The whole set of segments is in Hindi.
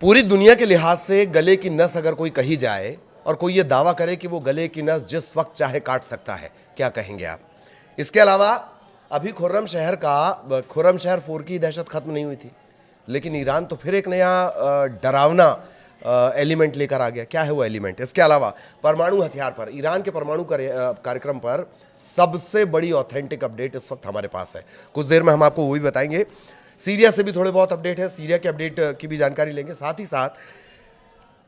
पूरी दुनिया के लिहाज से गले की नस अगर कोई कही जाए और कोई ये दावा करे कि वो गले की नस जिस वक्त चाहे काट सकता है, क्या कहेंगे आप? इसके अलावा अभी खुर्रम शहर 4 की दहशत खत्म नहीं हुई थी, लेकिन ईरान तो फिर एक नया डरावना एलिमेंट लेकर आ गया। क्या है वो एलिमेंट? इसके अलावा परमाणु हथियार पर, ईरान के परमाणु कार्यक्रम पर सबसे बड़ी ऑथेंटिक अपडेट इस वक्त हमारे पास है। कुछ देर में हम आपको वो भी बताएंगे। सीरिया से भी थोड़े बहुत अपडेट है, सीरिया के अपडेट की भी जानकारी लेंगे। साथ ही साथ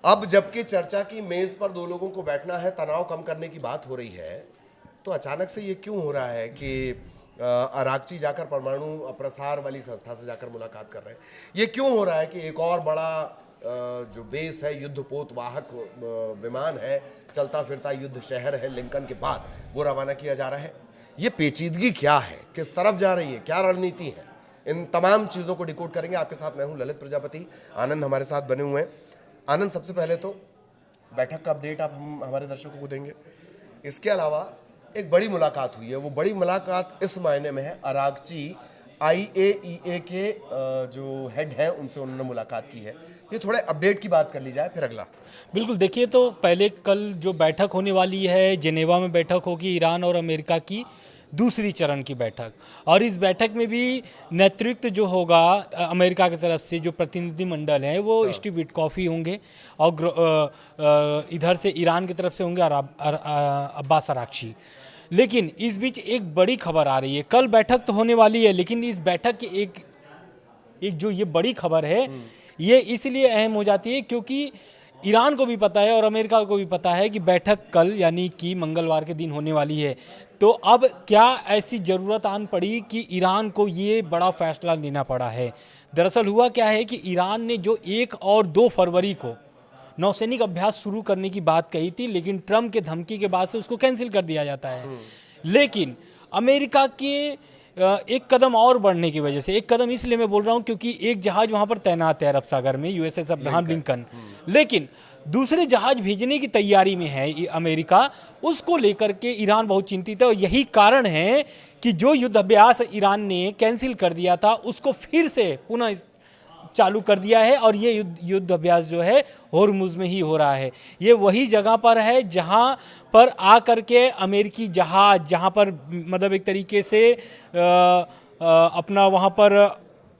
अब जबकि चर्चा की मेज पर दो लोगों को बैठना है, तनाव कम करने की बात हो रही है, तो अचानक से ये क्यों हो रहा है कि अरागची जाकर परमाणु प्रसार वाली संस्था से जाकर मुलाकात कर रहे हैं? ये क्यों हो रहा है कि एक और बड़ा जो बेस है, युद्धपोत वाहक विमान है, चलता फिरता युद्ध शहर है लिंकन के बाद, वो रवाना किया जा रहा है? ये पेचीदगी क्या है, किस तरफ जा रही है, क्या रणनीति है? इन तमाम चीज़ों को डिकोड करेंगे। आपके साथ मैं हूं ललित प्रजापति, आनंद हमारे साथ बने हुए हैं। आनंद, सबसे पहले तो बैठक का अपडेट आप हमारे दर्शकों को देंगे। इसके अलावा एक बड़ी मुलाकात हुई है, वो बड़ी मुलाकात इस मायने में है, अरागची IAEA के जो हेड हैं उनसे उन्होंने मुलाकात की है। ये थोड़े अपडेट की बात कर ली जाए, फिर अगला। बिल्कुल, देखिए तो पहले कल जो बैठक होने वाली है, जेनेवा में बैठक होगी ईरान और अमेरिका की दूसरी चरण की बैठक, और इस बैठक में भी नेतृत्व जो होगा अमेरिका की तरफ से, जो प्रतिनिधिमंडल है वो स्टीव विटकॉफी होंगे, और इधर से ईरान की तरफ से होंगे अब्बास अरागची। लेकिन इस बीच एक बड़ी खबर आ रही है, कल बैठक तो होने वाली है, लेकिन इस बैठक की एक जो ये बड़ी खबर है, ये इसलिए अहम हो जाती है क्योंकि ईरान को भी पता है और अमेरिका को भी पता है कि बैठक कल यानी कि मंगलवार के दिन होने वाली है। तो अब क्या ऐसी ज़रूरत आन पड़ी कि ईरान को ये बड़ा फैसला लेना पड़ा है? दरअसल हुआ क्या है कि ईरान ने जो 1 और 2 फरवरी को नौसैनिक अभ्यास शुरू करने की बात कही थी, लेकिन ट्रंप के धमकी के बाद से उसको कैंसिल कर दिया जाता है। लेकिन अमेरिका के एक कदम और बढ़ने की वजह से, एक कदम इसलिए मैं बोल रहा हूं क्योंकि एक जहाज वहां पर तैनात है अरब सागर में, USS अब्राहम लिंकन, लेकिन दूसरे जहाज भेजने की तैयारी में है अमेरिका, उसको लेकर के ईरान बहुत चिंतित है। और यही कारण है कि जो युद्ध अभ्यास ईरान ने कैंसिल कर दिया था उसको फिर से पुनः चालू कर दिया है, और ये युद्ध अभ्यास जो है होर्मुज में ही हो रहा है। ये वही जगह पर है जहां पर आकर के अमेरिकी जहाज, जहां पर मतलब एक तरीके से अपना वहां पर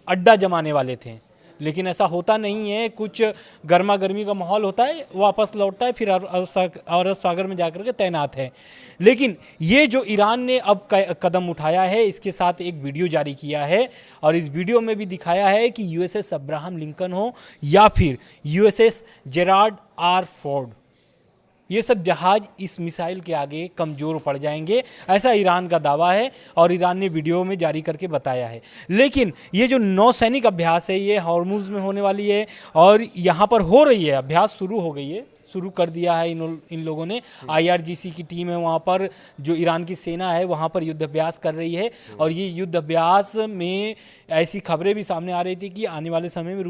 अड्डा जमाने वाले थे, लेकिन ऐसा होता नहीं है। कुछ गर्मा गर्मी का माहौल होता है, वापस लौटता है, फिर अरब सागर में जाकर के तैनात है। लेकिन ये जो ईरान ने अब कदम उठाया है, इसके साथ एक वीडियो जारी किया है, और इस वीडियो में भी दिखाया है कि USS अब्राहम लिंकन हो या फिर USS जेराल्ड R फोर्ड, ये सब जहाज इस मिसाइल के आगे कमज़ोर पड़ जाएंगे, ऐसा ईरान का दावा है और ईरान ने वीडियो में जारी करके बताया है। लेकिन ये जो नौसैनिक अभ्यास है, ये हॉर्मुज में होने वाली है, और यहाँ पर हो रही है, अभ्यास शुरू हो गई है, शुरू कर दिया है इन लोगों ने। IRGC की टीम है वहाँ पर, जो ईरान की सेना है वहाँ पर युद्ध अभ्यास कर रही है। और ये युद्ध अभ्यास में ऐसी खबरें भी सामने आ रही थी कि आने वाले समय में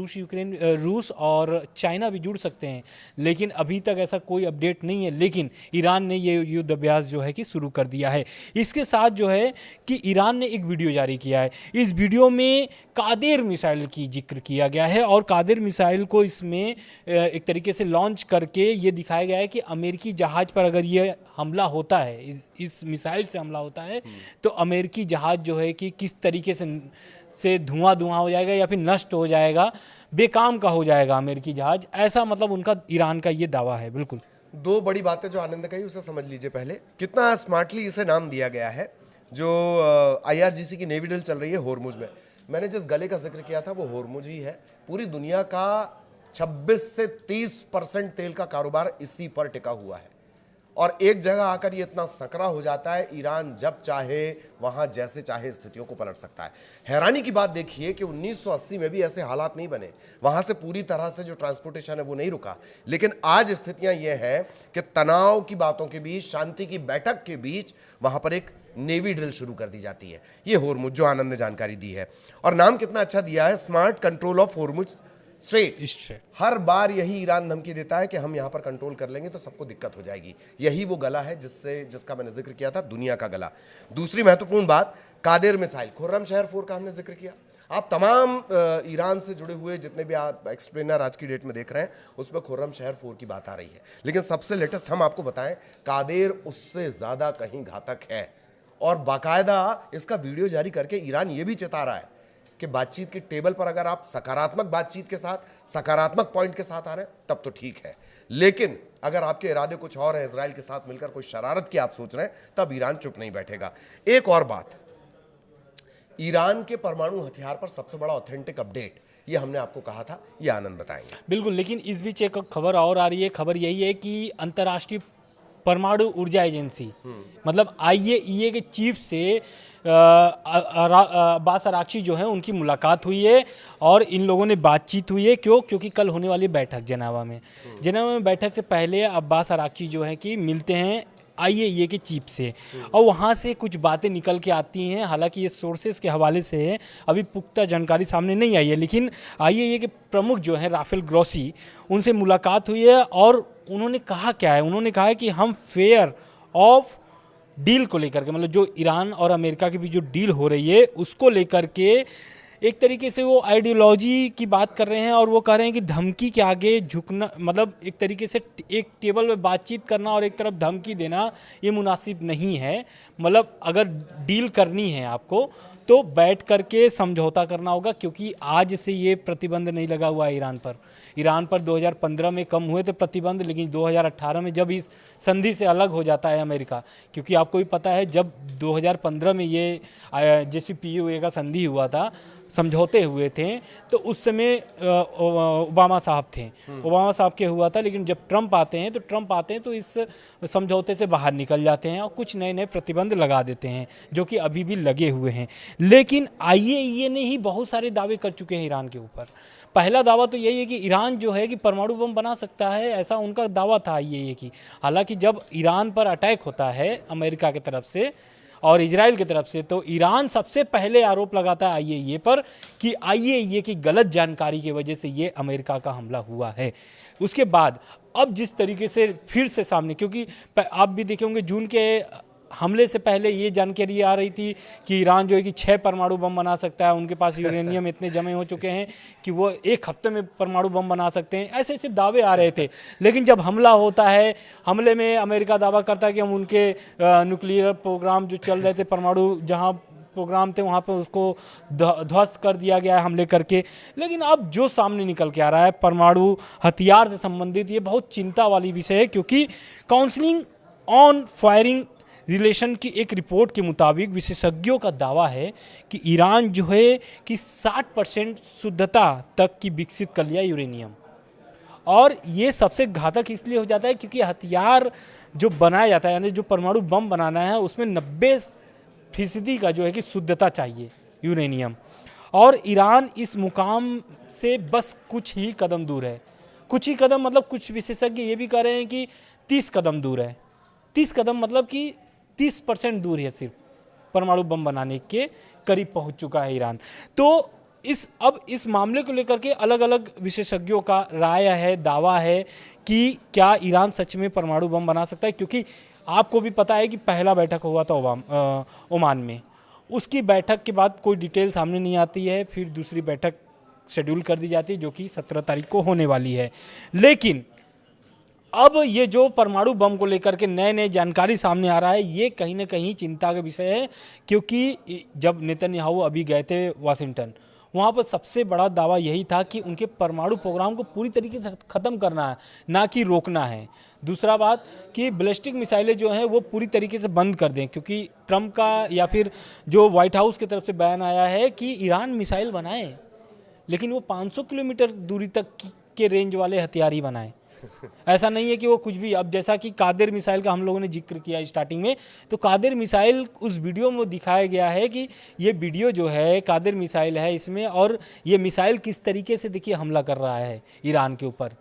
रूस और चाइना भी जुड़ सकते हैं, लेकिन अभी तक ऐसा कोई अपडेट नहीं है। लेकिन ईरान ने ये युद्ध अभ्यास जो है कि शुरू कर दिया है। इसके साथ जो है कि ईरान ने एक वीडियो जारी किया है, इस वीडियो में कादिर मिसाइल की जिक्र किया गया है, और कादिर मिसाइल को इसमें एक तरीके से लॉन्च करके ये दिखाया गया है कि अमेरिकी जहाज पर अगर ये हमला होता है, इस मिसाइल से हमला होता है, तो अमेरिकी जहाज जो है कि किस तरीके से धुआं हो जाएगा या फिर नष्ट हो जाएगा, बेकाम का हो जाएगा अमेरिकी जहाज, ऐसा मतलब उनका, ईरान का ये दावा है। बिल्कुल, 2 बड़ी बातें जो आनंद कही उसे समझ लीजिए। पहले, कितना स्मार्टली इसे नाम दिया गया है। जो IRGC की नेवी ड्रिल चल रही है होर्मुज में, मैंने जिस गले का जिक्र किया था वो होर्मुज ही है। पूरी दुनिया का 26 से 30% तेल का कारोबार इसी पर टिका हुआ है, और एक जगह आकर ये इतना सकरा हो जाता है, ईरान जब चाहे वहां जैसे चाहे स्थितियों को पलट सकता है। हैरानी की बात देखिए कि 1980 में भी ऐसे हालात नहीं बने, वहां से पूरी तरह से जो ट्रांसपोर्टेशन है वो नहीं रुका, लेकिन आज स्थितियां ये हैं कि तनाव की बातों के बीच, शांति की बैठक के बीच वहां पर एक नेवी ड्रिल शुरू कर दी जाती है। ये होर्मुज, जो आनंद ने जानकारी दी है, और नाम कितना अच्छा दिया है, smart control of Hormuz strait. हर बार यही ईरान धमकी देता है कि हम यहां पर कंट्रोल कर लेंगे तो सबको दिक्कत हो जाएगी। यही वो गला है जिसका मैंने जिक्र किया था, दुनिया का गला। दूसरी महत्वपूर्ण बात, कादेर मिसाइल, खुर्रमशहर 4 का हमने जिक्र किया। आप तमाम ईरान से जुड़े हुए जितने भी आप एक्सप्लेनर आज की डेट में देख रहे हैं, उसमें खुर्रमशहर 4 की बात आ रही है, लेकिन सबसे लेटेस्ट हम आपको बताएं, कादेर उससे ज्यादा कहीं घातक है। और बाकायदा इसका वीडियो जारी करके ईरान ये भी चेता रहा है कि बातचीत की टेबल पर अगर आप सकारात्मक बातचीत के साथ, सकारात्मक पॉइंट के साथ आ रहे हैं तब तो ठीक है, लेकिन अगर आपके इरादे कुछ और हैं, इजराइल के साथ मिलकर कोई शरारत की आप सोच रहे हैं, तब ईरान चुप नहीं बैठेगा। एक और बात, ईरान के परमाणु हथियार पर सबसे बड़ा ऑथेंटिक अपडेट, ये हमने आपको कहा था, ये आनंद बताएंगे। बिल्कुल, लेकिन इस बीच एक खबर और आ रही है। खबर यही है कि अंतर्राष्ट्रीय परमाणु ऊर्जा एजेंसी मतलब IAEA के चीफ से अब्बास अराक्ची जो है उनकी मुलाकात हुई है और इन लोगों ने बातचीत हुई है। क्योंकि कल होने वाली बैठक जेनेवा में बैठक से पहले अब्बास अराक्ची जो है कि मिलते हैं IAEA के चीफ से, और वहाँ से कुछ बातें निकल के आती हैं। हालांकि ये सोर्सेज के हवाले से है, अभी पुख्ता जानकारी सामने नहीं आई है, लेकिन IAEA के प्रमुख जो हैं राफेल ग्रोसी, उनसे मुलाकात हुई है और उन्होंने कहा क्या है, उन्होंने कहा है कि हम फेयर ऑफ डील को लेकर के, मतलब जो ईरान और अमेरिका के बीच जो डील हो रही है उसको लेकर के एक तरीके से वो आइडियोलॉजी की बात कर रहे हैं, और वो कह रहे हैं कि धमकी के आगे झुकना, मतलब एक तरीके से एक टेबल में बातचीत करना और एक तरफ धमकी देना, ये मुनासिब नहीं है। मतलब अगर डील करनी है आपको तो बैठ करके समझौता करना होगा, क्योंकि आज से ये प्रतिबंध नहीं लगा हुआ है ईरान पर 2015 में कम हुए थे प्रतिबंध, लेकिन 2018 में जब इस संधि से अलग हो जाता है अमेरिका, क्योंकि आपको भी पता है जब 2015 में ये JCPOA का संधि हुआ था, समझौते हुए थे, तो उस समय ओबामा साहब थे, ओबामा साहब के हुआ था, लेकिन जब ट्रंप आते हैं तो इस समझौते से बाहर निकल जाते हैं और कुछ नए नए प्रतिबंध लगा देते हैं, जो कि अभी भी लगे हुए हैं। लेकिन IAEA ने ही बहुत सारे दावे कर चुके हैं ईरान के ऊपर। पहला दावा तो यही है कि ईरान जो है कि परमाणु बम बना सकता है, ऐसा उनका दावा था IAEA की। हालांकि जब ईरान पर अटैक होता है अमेरिका की तरफ से और इजराइल की तरफ से, तो ईरान सबसे पहले आरोप लगाता है IAEA पर कि IAEA की गलत जानकारी की वजह से ये अमेरिका का हमला हुआ है। उसके बाद अब जिस तरीके से फिर से सामने, क्योंकि आप भी देखे होंगे जून के हमले से पहले ये जानकारी आ रही थी कि ईरान जो है कि 6 परमाणु बम बना सकता है, उनके पास यूरेनियम इतने जमे हो चुके हैं कि वो 1 हफ्ते में परमाणु बम बना सकते हैं, ऐसे ऐसे दावे आ रहे थे। लेकिन जब हमला होता है, हमले में अमेरिका दावा करता है कि हम उनके न्यूक्लियर प्रोग्राम जो चल रहे थे, परमाणु जहाँ प्रोग्राम थे वहाँ पे उसको ध्वस्त कर दिया गया है हमले करके। लेकिन अब जो सामने निकल के आ रहा है परमाणु हथियार से संबंधित, ये बहुत चिंता वाली विषय है, क्योंकि काउंसलिंग ऑन फायरिंग रिलेशन की एक रिपोर्ट के मुताबिक विशेषज्ञों का दावा है कि ईरान जो है कि 60% शुद्धता तक की विकसित कर लिया यूरेनियम, और ये सबसे घातक इसलिए हो जाता है क्योंकि हथियार जो बनाया जाता है, यानी जो परमाणु बम बनाना है, उसमें 90% का जो है कि शुद्धता चाहिए यूरेनियम, और ईरान इस मुकाम से बस कुछ ही कदम दूर है। कुछ ही कदम मतलब कुछ विशेषज्ञ ये भी कह रहे हैं कि 30 कदम दूर है। 30 कदम मतलब कि 30% दूर है, सिर्फ परमाणु बम बनाने के करीब पहुंच चुका है ईरान। तो अब इस मामले को लेकर के अलग अलग विशेषज्ञों का राय है, दावा है कि क्या ईरान सच में परमाणु बम बना सकता है, क्योंकि आपको भी पता है कि पहला बैठक हुआ था ओमान में, उसकी बैठक के बाद कोई डिटेल सामने नहीं आती है, फिर दूसरी बैठक शेड्यूल कर दी जाती है जो कि 17 तारीख को होने वाली है। लेकिन अब ये जो परमाणु बम को लेकर के नए नए जानकारी सामने आ रहा है, ये कहीं ना कहीं चिंता का विषय है, क्योंकि जब नेतन्याहू अभी गए थे वाशिंगटन, वहाँ पर सबसे बड़ा दावा यही था कि उनके परमाणु प्रोग्राम को पूरी तरीके से ख़त्म करना है, ना कि रोकना है। दूसरा बात कि बैलिस्टिक मिसाइलें जो हैं वो पूरी तरीके से बंद कर दें, क्योंकि ट्रंप का या फिर जो व्हाइट हाउस की तरफ से बयान आया है कि ईरान मिसाइल बनाए, लेकिन वो 500 किलोमीटर दूरी तक के रेंज वाले हथियार ही बनाए, ऐसा नहीं है कि वो कुछ भी, अब जैसा कि कादिर मिसाइल का हम लोगों ने जिक्र किया स्टार्टिंग में, तो कादिर मिसाइल उस वीडियो में दिखाया गया है कि ये वीडियो जो है कादिर मिसाइल है इसमें, और ये मिसाइल किस तरीके से देखिए हमला कर रहा है ईरान के ऊपर,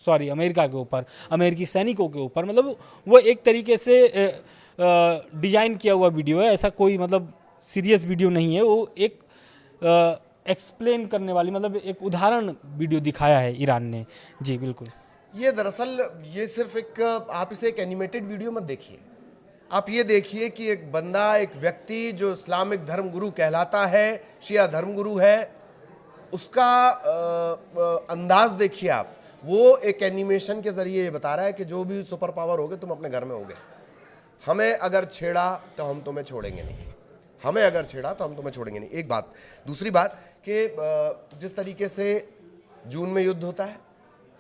सॉरी अमेरिका के ऊपर, अमेरिकी सैनिकों के ऊपर। मतलब वो एक तरीके से डिजाइन किया हुआ वीडियो है, ऐसा कोई मतलब सीरियस वीडियो नहीं है, वो एक एक्सप्लेन करने वाली, मतलब एक उदाहरण वीडियो दिखाया है ईरान ने। जी बिल्कुल। ये दरअसल ये सिर्फ एक, आप इसे एक एनिमेटेड वीडियो मत देखिए, आप ये देखिए कि एक बंदा, एक व्यक्ति जो इस्लामिक धर्मगुरु कहलाता है, शिया धर्मगुरु है, उसका अंदाज देखिए आप। वो एक एनिमेशन के जरिए ये बता रहा है कि जो भी सुपर पावर होगे तुम अपने घर में होगे, हमें अगर छेड़ा तो हम तुम्हें छोड़ेंगे नहीं, हमें अगर छेड़ा तो हम तुम्हें छोड़ेंगे नहीं। एक बात। दूसरी बात कि जिस तरीके से जून में युद्ध होता है,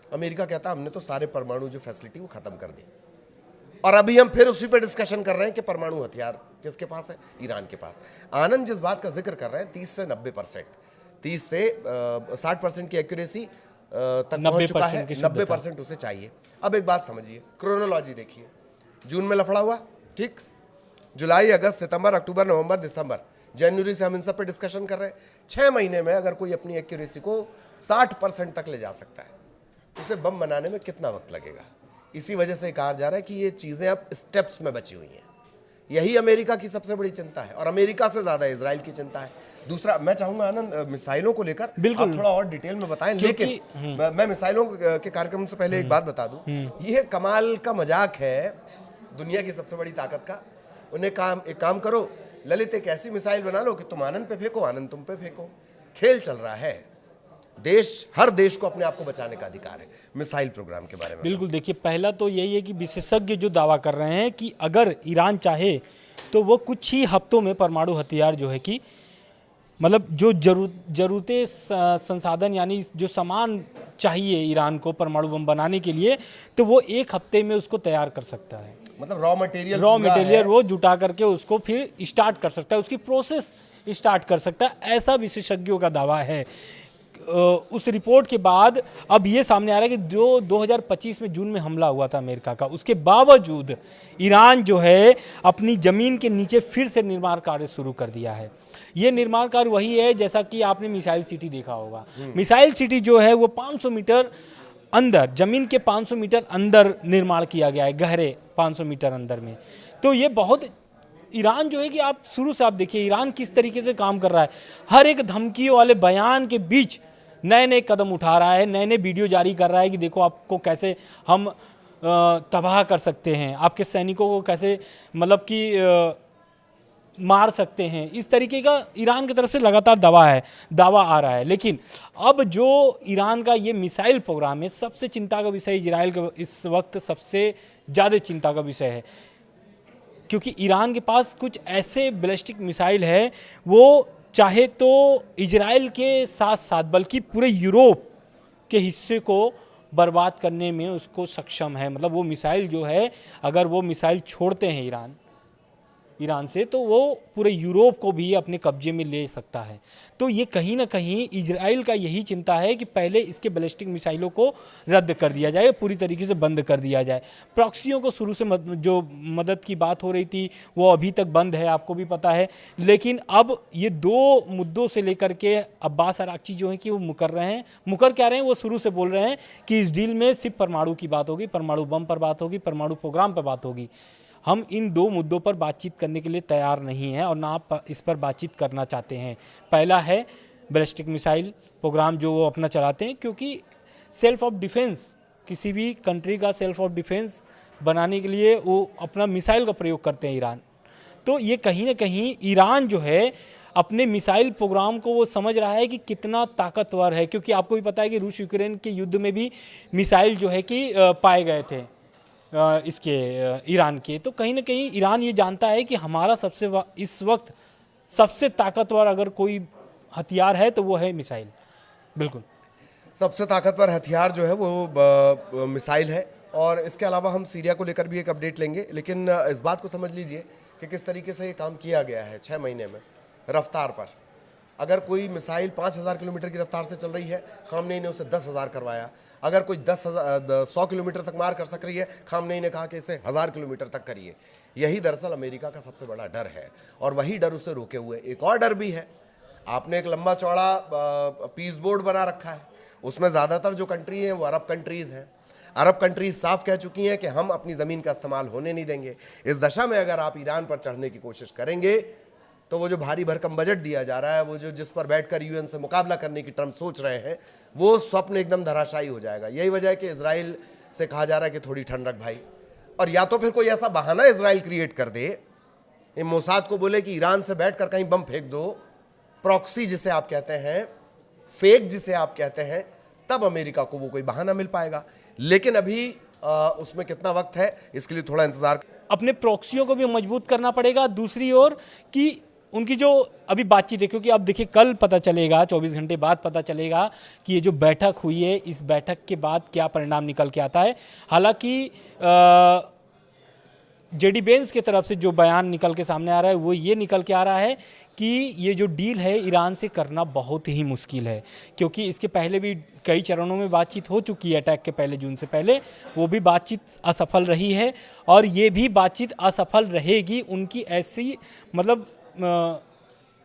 अमेरिका कहता है हमने तो सारे परमाणु जो फैसिलिटी वो खत्म कर दी, और अभी हम फिर उसी पे डिस्कशन कर रहे हैं कि परमाणु हथियार किसके पास है, ईरान के पास। आनंद जिस बात का जिक्र कर रहे हैं 30 से 90%, 30 से 60% की एक्यूरेसी तक पहुंच चुका है, 90% उसे चाहिए। अब एक बात समझिए, क्रोनोलॉजी देखिए, जून में लफड़ा हुआ, ठीक, जुलाई, अगस्त, सितंबर, अक्टूबर, नवंबर, दिसंबर, जनवरी से हम इन सब पे डिस्कशन कर रहे हैं। 6 महीने में अगर कोई अपनी एक्यूरेसी को 60% तक ले जा सकता है, उसे बम बनाने में कितना वक्त लगेगा? इसी वजह से कहा जा रहा है कि ये चीज़ें अब स्टेप्स में बची हुई हैं। यही अमेरिका की सबसे बड़ी चिंता है, और अमेरिका से ज़्यादा इजराइल की चिंता है। दूसरा, मैं चाहूँगा आनंद, मिसाइलों को लेकर आप थोड़ा और डिटेल में बताएं, लेकिन मैं मिसाइलों के कार्यक्रम से पहले एक बात बता दूं, ये कमाल का मजाक है दुनिया की सबसे बड़ी ताकत का। उन्हें एक काम करो, ललित एक ऐसी मिसाइल बना लो कि तुम आनंद पे फेंको, आनंद तुम पे फेंको। खेल चल रहा है, हर देश को अपने आप को बचाने का अधिकार है। मिसाइल प्रोग्राम के बारे में बिल्कुल देखिए, पहला तो यही है कि विशेषज्ञ जो दावा कर रहे हैं कि अगर ईरान चाहे तो वो कुछ ही हफ्तों में परमाणु हथियार जो है कि मतलब जो जरूरतें संसाधन यानी जो सामान चाहिए ईरान को परमाणु बम बनाने के लिए, तो वो 1 हफ्ते में उसको तैयार कर सकता है। मतलब रॉ मटेरियल वो जुटा करके उसको फिर स्टार्ट कर सकता है, उसकी प्रोसेस स्टार्ट कर सकता है, ऐसा विशेषज्ञों का दावा है। उस रिपोर्ट के बाद अब ये सामने आ रहा है कि जो 2025 में जून में हमला हुआ था अमेरिका का, उसके बावजूद ईरान जो है अपनी ज़मीन के नीचे फिर से निर्माण कार्य शुरू कर दिया है। ये निर्माण कार्य वही है जैसा कि आपने मिसाइल सिटी देखा होगा। मिसाइल सिटी जो है वो 500 मीटर अंदर, ज़मीन के 500 मीटर अंदर निर्माण किया गया है, गहरे 500 मीटर अंदर में। तो ये बहुत, ईरान जो है कि आप शुरू से आप देखिए ईरान किस तरीके से काम कर रहा है, हर एक धमकियों वाले बयान के बीच नए नए कदम उठा रहा है, नए नए वीडियो जारी कर रहा है कि देखो आपको कैसे हम तबाह कर सकते हैं, आपके सैनिकों को कैसे मतलब कि मार सकते हैं। इस तरीके का ईरान की तरफ से लगातार दावा आ रहा है। लेकिन अब जो ईरान का ये मिसाइल प्रोग्राम है, सबसे चिंता का विषय इजराइल का इस वक्त सबसे ज़्यादा चिंता का विषय है, क्योंकि ईरान के पास कुछ ऐसे बैलिस्टिक मिसाइल है, वो चाहे तो इजराइल के साथ साथ बल्कि पूरे यूरोप के हिस्से को बर्बाद करने में उसको सक्षम है। मतलब वो मिसाइल जो है, अगर वो मिसाइल छोड़ते हैं ईरान से, तो वो पूरे यूरोप को भी अपने कब्जे में ले सकता है। तो ये कहीं ना कहीं इजराइल का यही चिंता है कि पहले इसके बैलिस्टिक मिसाइलों को रद्द कर दिया जाए, पूरी तरीके से बंद कर दिया जाए। प्रॉक्सियों को शुरू से जो मदद की बात हो रही थी वो अभी तक बंद है, आपको भी पता है। लेकिन अब ये 2 मुद्दों से लेकर के अब्बास अराक्ची जो है कि वो मुकर क्या रहे हैं, वो शुरू से बोल रहे हैं कि इस डील में सिर्फ परमाणु की बात होगी, परमाणु बम पर बात होगी, परमाणु प्रोग्राम पर बात होगी। हम इन 2 मुद्दों पर बातचीत करने के लिए तैयार नहीं हैं और ना आप इस पर बातचीत करना चाहते हैं। पहला है बैलिस्टिक मिसाइल प्रोग्राम जो वो अपना चलाते हैं, क्योंकि सेल्फ ऑफ डिफेंस, किसी भी कंट्री का सेल्फ ऑफ डिफेंस बनाने के लिए वो अपना मिसाइल का प्रयोग करते हैं ईरान। तो ये कहीं ना कहीं ईरान जो है अपने मिसाइल प्रोग्राम को वो समझ रहा है कि कितना ताकतवर है, क्योंकि आपको भी पता है कि रूस यूक्रेन के युद्ध में भी मिसाइल जो है कि पाए गए थे इसके ईरान के। तो कहीं ना कहीं ईरान ये जानता है कि हमारा इस वक्त सबसे ताकतवर अगर कोई हथियार है तो वो है मिसाइल। बिल्कुल, सबसे ताकतवर हथियार जो है वो मिसाइल है। और इसके अलावा हम सीरिया को लेकर भी एक अपडेट लेंगे, लेकिन इस बात को समझ लीजिए कि किस तरीके से ये काम किया गया है 6 महीने में रफ्तार पर। अगर कोई मिसाइल 5,000 किलोमीटर की रफ्तार से चल रही है, खामनेई ने उसे 10,000 करवाया। अगर कोई 100 किलोमीटर तक मार कर सक रही है, खामनेई ने कहा कि इसे 1000 किलोमीटर तक करिए। यही दरअसल अमेरिका का सबसे बड़ा डर है, और वही डर उसे रोके हुए। एक और डर भी है, आपने एक लंबा चौड़ा पीस बोर्ड बना रखा है, उसमें ज़्यादातर जो कंट्री हैं वो अरब कंट्रीज़ हैं। अरब कंट्रीज साफ कह चुकी हैं कि हम अपनी ज़मीन का इस्तेमाल होने नहीं देंगे। इस दशा में अगर आप ईरान पर चढ़ने की कोशिश करेंगे तो वो जो भारी भरकम बजट दिया जा रहा है, वो जो जिस पर बैठकर यूएन से मुकाबला करने की ट्रम्प सोच रहे हैं, वो स्वप्न एकदम धराशायी हो जाएगा। यही वजह है कि इजराइल से कहा जा रहा है कि थोड़ी ठंड रख भाई, और या तो फिर कोई ऐसा बहाना इजराइल क्रिएट कर दे, मोसाद को बोले कि ईरान से बैठकर कहीं बम फेंक दो, प्रॉक्सी जिसे आप कहते हैं, फेक जिसे आप कहते हैं, तब अमेरिका को वो कोई बहाना मिल पाएगा। लेकिन अभी उसमें कितना वक्त है, इसके लिए थोड़ा इंतजार। अपने प्रॉक्सियों को भी मजबूत करना पड़ेगा। दूसरी ओर कि उनकी जो अभी बातचीत है, क्योंकि अब देखिए कल पता चलेगा, 24 घंटे बाद पता चलेगा कि ये जो बैठक हुई है, इस बैठक के बाद क्या परिणाम निकल के आता है। हालांकि जेडी वेंस की तरफ से जो बयान निकल के सामने आ रहा है वो ये निकल के आ रहा है कि ये जो डील है ईरान से करना बहुत ही मुश्किल है, क्योंकि इसके पहले भी कई चरणों में बातचीत हो चुकी है। अटैक के पहले, जून से पहले, वो भी बातचीत असफल रही है, और ये भी बातचीत असफल रहेगी। उनकी ऐसी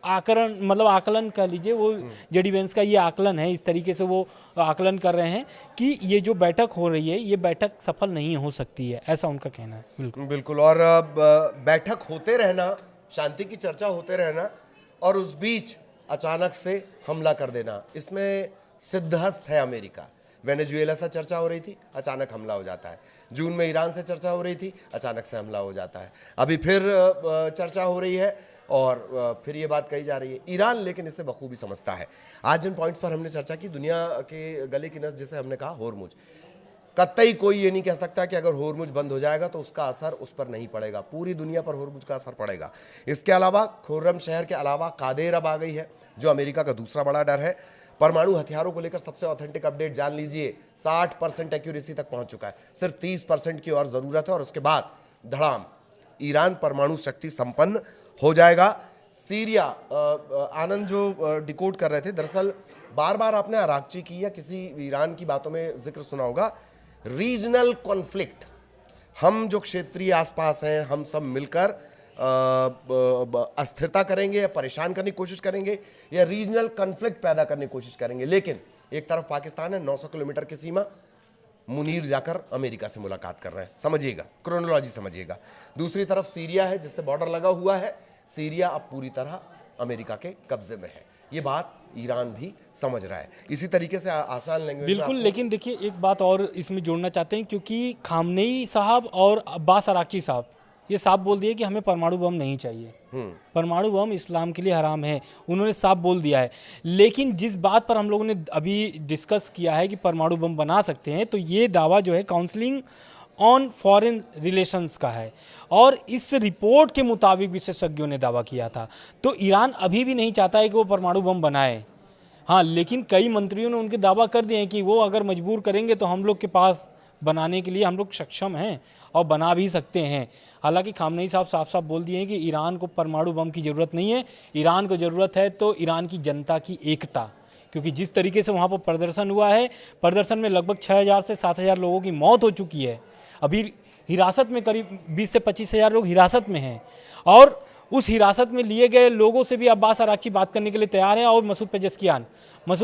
आकलन कर लीजिए, वो जेडी वेंस का ये आकलन है, इस तरीके से वो आकलन कर रहे हैं कि ये जो बैठक हो रही है, ये बैठक सफल नहीं हो सकती है, ऐसा उनका कहना है। बिल्कुल बिल्कुल। और बैठक होते रहना, शांति की चर्चा होते रहना, और उस बीच अचानक से हमला कर देना, इसमें सिद्धहस्त है अमेरिका। वेनेजुएला से चर्चा हो रही थी, अचानक हमला हो जाता है। जून में ईरान से चर्चा हो रही थी, अचानक से हमला हो जाता है। अभी फिर चर्चा हो रही है, और फिर ये बात कही जा रही है। ईरान लेकिन इसे बखूबी समझता है। आज जिन पॉइंट्स पर हमने चर्चा की, दुनिया के गले की नस जिसे हमने कहा होर्मुज, कतई कोई ये नहीं कह सकता कि अगर होर्मुज बंद हो जाएगा तो उसका असर उस पर नहीं पड़ेगा। पूरी दुनिया पर होर्मुज का असर पड़ेगा। इसके अलावा खुर्रम शहर के अलावा कादेर अब आ गई है, जो अमेरिका का दूसरा बड़ा डर है। परमाणु हथियारों को लेकर सबसे ऑथेंटिक अपडेट जान लीजिए, 60% एक्यूरेसी तक पहुंच चुका है। सिर्फ 30% की और ज़रूरत है, और उसके बाद धड़ाम ईरान परमाणु शक्ति संपन्न हो जाएगा। सीरिया, आनंद जो डिकोड कर रहे थे, दरअसल बार बार आपने अराकची की या किसी ईरान की बातों में जिक्र सुना होगा, रीजनल कॉन्फ्लिक्ट। हम जो क्षेत्रीय आसपास हैं, हम सब मिलकर अस्थिरता करेंगे या परेशान करने की कोशिश करेंगे, या रीजनल कॉन्फ्लिक्ट पैदा करने की कोशिश करेंगे। लेकिन एक तरफ पाकिस्तान है, 900 किलोमीटर की सीमा, मुनीर जाकर अमेरिका से मुलाकात कर रहे हैं, समझिएगा, क्रोनोलॉजी समझिएगा। दूसरी तरफ सीरिया है, जिससे बॉर्डर लगा हुआ है। सीरिया अब पूरी तरह अमेरिका के कब्जे में है, ये बात ईरान भी समझ रहा है। इसी तरीके से आसान लैंग्वेज बिल्कुल। लेकिन देखिए एक बात और इसमें जोड़ना चाहते हैं, क्योंकि खामनेई साहब और अब्बास अराक्ची साहब ये साफ बोल दिए कि हमें परमाणु बम नहीं चाहिए, परमाणु बम इस्लाम के लिए हराम है, उन्होंने साफ बोल दिया है। लेकिन जिस बात पर हम लोगों ने अभी डिस्कस किया है कि परमाणु बम बना सकते हैं, तो ये दावा जो है काउंसलिंग ऑन फॉरेन रिलेशंस का है, और इस रिपोर्ट के मुताबिक विशेषज्ञों ने दावा किया था। तो ईरान अभी भी नहीं चाहता है कि वो परमाणु बम बनाए। हाँ, लेकिन कई मंत्रियों ने उनके दावा कर दिए हैं कि वो अगर मजबूर करेंगे तो हम लोग के पास बनाने के लिए हम लोग सक्षम हैं और बना भी सकते हैं। हालांकि खामनेई साहब साफ साफ बोल दिए हैं कि ईरान को परमाणु बम की ज़रूरत नहीं है, ईरान को ज़रूरत है तो ईरान की जनता की एकता, क्योंकि जिस तरीके से वहाँ पर प्रदर्शन हुआ है, प्रदर्शन में लगभग 6000 से 7000 लोगों की मौत हो चुकी है। अभी हिरासत में करीब 20 से 25,000 लोग हिरासत में हैं, और उस हिरासत में लिए गए लोगों से भी अब्बास अराक्ची बात करने के लिए तैयार हैं। और मसूद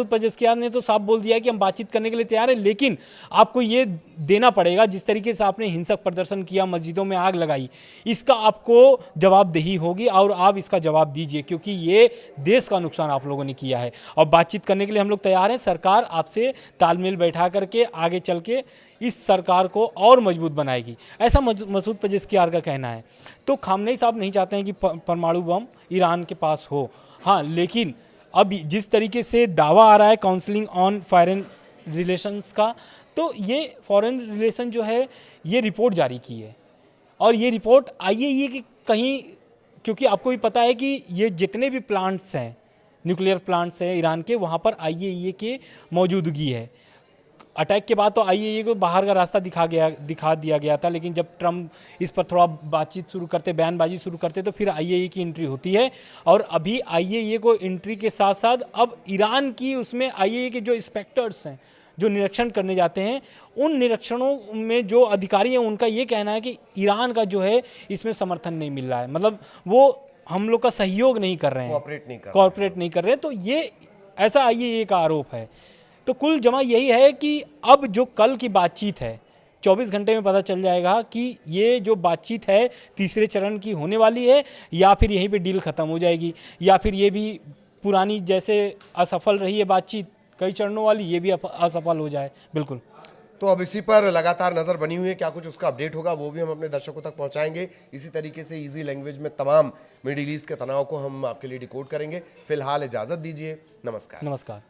पेजेस्कियान ने तो साफ बोल दिया है कि हम बातचीत करने के लिए तैयार हैं, लेकिन आपको ये देना पड़ेगा, जिस तरीके से आपने हिंसक प्रदर्शन किया, मस्जिदों में आग लगाई, इसका आपको जवाबदेही होगी, और आप इसका जवाब दीजिए, क्योंकि ये देश का नुकसान आप लोगों ने किया है। और बातचीत करने के लिए हम लोग तैयार हैं। सरकार आपसे तालमेल बैठा करके आगे चल के इस सरकार को और मजबूत बनाएगी, ऐसा मसूद पेजेस्कियान का कहना है। तो खामनेई साहब नहीं चाहते हैं कि परमाणु बम ईरान के पास हो। हाँ, लेकिन अब जिस तरीके से दावा आ रहा है काउंसलिंग ऑन फॉरेन रिलेशंस का, तो ये फॉरेन रिलेशन जो है ये रिपोर्ट जारी की है, और ये रिपोर्ट आईएईए की कहीं, क्योंकि आपको भी पता है कि ये जितने भी प्लांट्स हैं, न्यूक्लियर प्लांट्स हैं ईरान के, वहाँ पर आईएईए के मौजूदगी है। अटैक के बाद तो आईएईए को बाहर का रास्ता दिखा दिया गया था, लेकिन जब ट्रम्प इस पर थोड़ा बातचीत शुरू करते, बयानबाजी शुरू करते, तो फिर आईएईए की एंट्री होती है। और अभी आईएईए को एंट्री के साथ साथ अब ईरान की उसमें आईएईए के जो इंस्पेक्टर्स हैं, जो निरीक्षण करने जाते हैं, उन निरीक्षणों में जो अधिकारी हैं उनका ये कहना है कि ईरान का जो है इसमें समर्थन नहीं मिल रहा है, मतलब वो हम लोग का सहयोग नहीं कर रहे हैं, कॉर्पोरेट नहीं कर रहे हैं। तो ये ऐसा आईएईए का आरोप है। तो कुल जमा यही है कि अब जो कल की बातचीत है 24 घंटे में पता चल जाएगा कि ये जो बातचीत है तीसरे चरण की होने वाली है या फिर यहीं पे डील ख़त्म हो जाएगी, या फिर ये भी पुरानी जैसे असफल रही है बातचीत कई चरणों वाली, ये भी असफल हो जाए। बिल्कुल। तो अब इसी पर लगातार नज़र बनी हुई है, क्या कुछ उसका अपडेट होगा वो भी हम अपने दर्शकों तक पहुंचाएंगे। इसी तरीके से इजी लैंग्वेज में तमाम मिडिल ईस्ट के तनाव को हम आपके लिए डिकोड करेंगे। फिलहाल इजाज़त दीजिए, नमस्कार। नमस्कार।